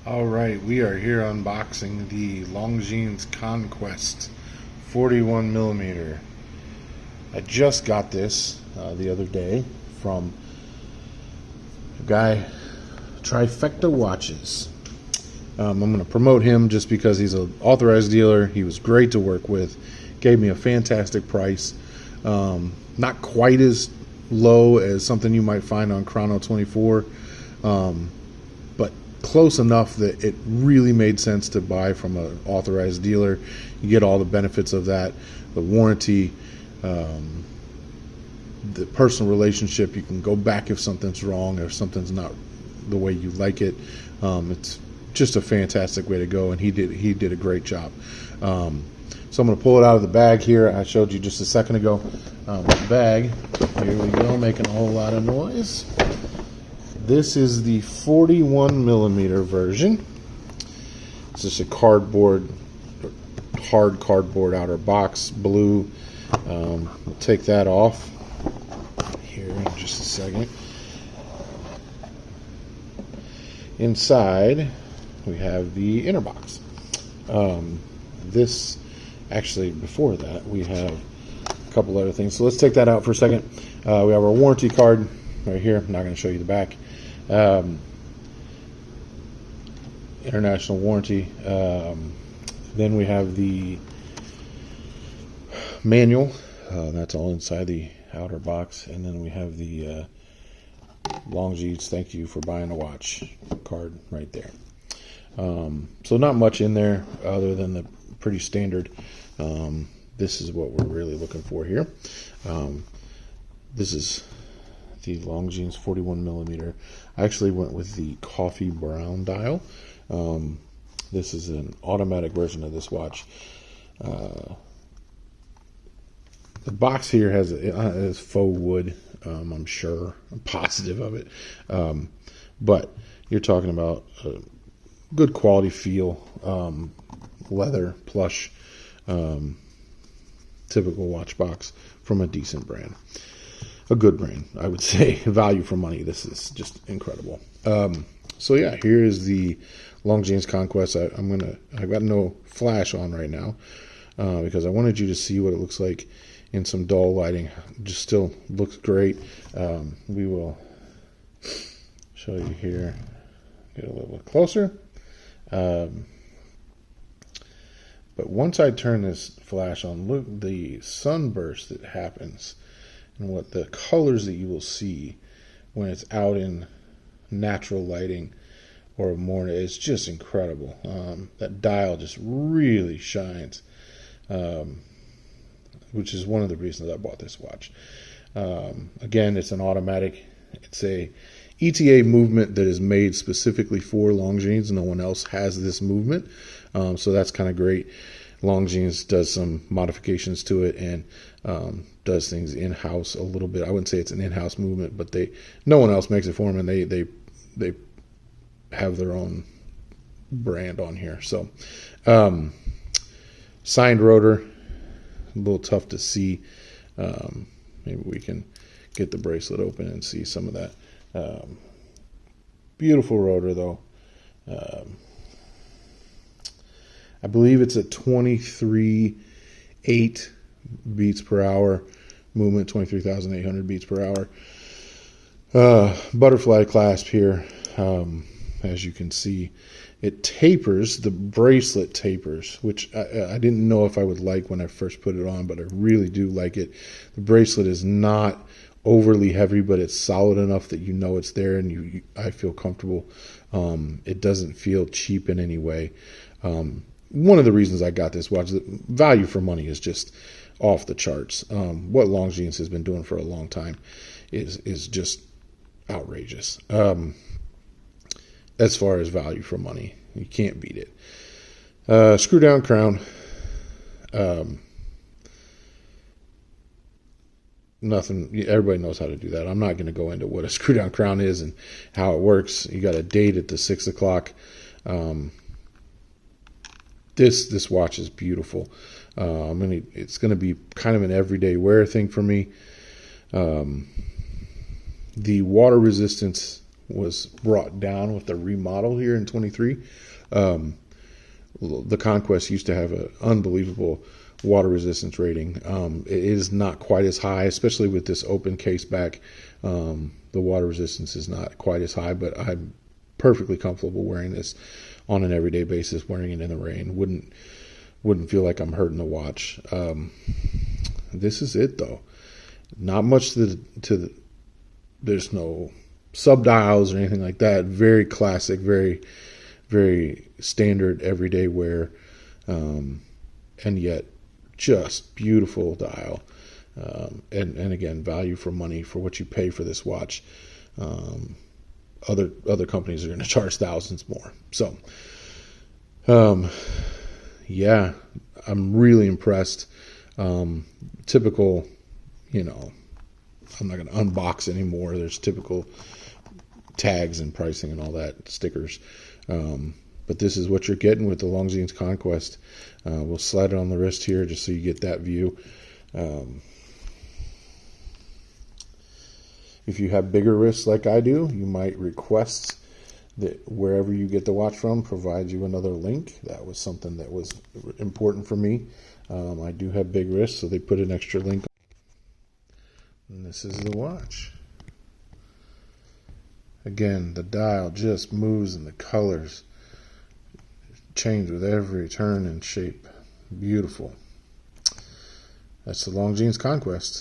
All right, we are here unboxing the Longines Conquest 41 millimeter. I just got this the other day from a guy, Trifecta Watches. I'm going to promote him just because he's an authorized dealer. He was great to work with, gave me a fantastic price. Not quite as low as something you might find on Chrono 24, but close enough that it really made sense to buy from an authorized dealer. You get all the benefits of that, the warranty, the personal relationship. You can go back if something's wrong or something's not the way you like it. It's just a fantastic way to go, and he did a great job. So I'm going to pull it out of the bag here. I showed you just a second ago. The bag, here we go, making a whole lot of noise. This is the 41 millimeter version. It's just a hard cardboard outer box, blue. We'll take that off here in just a second. Inside, we have the inner box. Actually, before that, we have a couple other things. So let's take that out for a second. We have our warranty card right here. I'm not going to show you the back. International warranty. Then we have the manual. That's all inside the outer box. And then we have the Longines, thank you for buying a watch card right there. So not much in there other than the pretty standard. This is what we're really looking for here. This is the Longines 41 millimeter. I actually went with the coffee brown dial. This is an automatic version of this watch. The box here has faux wood. I'm sure, I'm positive of it. But you're talking about a good quality feel, leather, plush, typical watch box from a decent brand. A good brand, I would say. Value for money. This is just incredible. So yeah, here is the Longines Conquest. I've got no flash on right now because I wanted you to see what it looks like in some dull lighting. It just still looks great. We will show you here. Get a little bit closer. But once I turn this flash on, look the sunburst that happens and what the colors that you will see when it's out in natural lighting or morning. It's just incredible. That dial just really shines, which is one of the reasons I bought this watch. Again, it's an automatic. It's a ETA movement that is made specifically for Longines. No one else has this movement, so that's kind of great. Longines does some modifications to it and does things in-house a little bit. I wouldn't say it's an in-house movement, but no one else makes it for them, and they have their own brand on here. So signed rotor, a little tough to see. Maybe we can get the bracelet open and see some of that. Beautiful rotor though. I believe it's a 23.8 beats per hour movement, 23,800 beats per hour. Butterfly clasp here. As you can see, it tapers. The bracelet tapers, which I didn't know if I would like when I first put it on, but I really do like it. The bracelet is not overly heavy, but it's solid enough that you know it's there, and I feel comfortable. It doesn't feel cheap in any way. One of the reasons I got this watch, the value for money is just off the charts. What Longines has been doing for a long time is just outrageous. As far as value for money, you can't beat it. Screw down crown. Nothing. Everybody knows how to do that. I'm not going to go into what a screw down crown is and how it works. You got a date at the 6 o'clock. This watch is beautiful. It's going to be kind of an everyday wear thing for me. The water resistance was brought down with the remodel here in 23. The Conquest used to have an unbelievable water resistance rating. It is not quite as high, especially with this open case back. The water resistance is not quite as high, but I'm perfectly comfortable wearing this on an everyday basis, wearing it in the rain. Wouldn't feel like I'm hurting the watch. This is it though. Not much there's no sub dials or anything like that. Very classic, very, very standard everyday wear, and yet just beautiful dial. And again, value for money for what you pay for this watch. Other companies are going to charge thousands more. So, yeah, I'm really impressed. Typical, I'm not going to unbox anymore. There's typical tags and pricing and all that, stickers. But this is what you're getting with the Longines Conquest. We'll slide it on the wrist here just so you get that view. If you have bigger wrists like I do, you might request that wherever you get the watch from provide you another link. That was something that was important for me. I do have big wrists, so they put an extra link. And this is the watch. Again, the dial just moves and the colors change with every turn and shape. Beautiful. That's the Longines Conquest.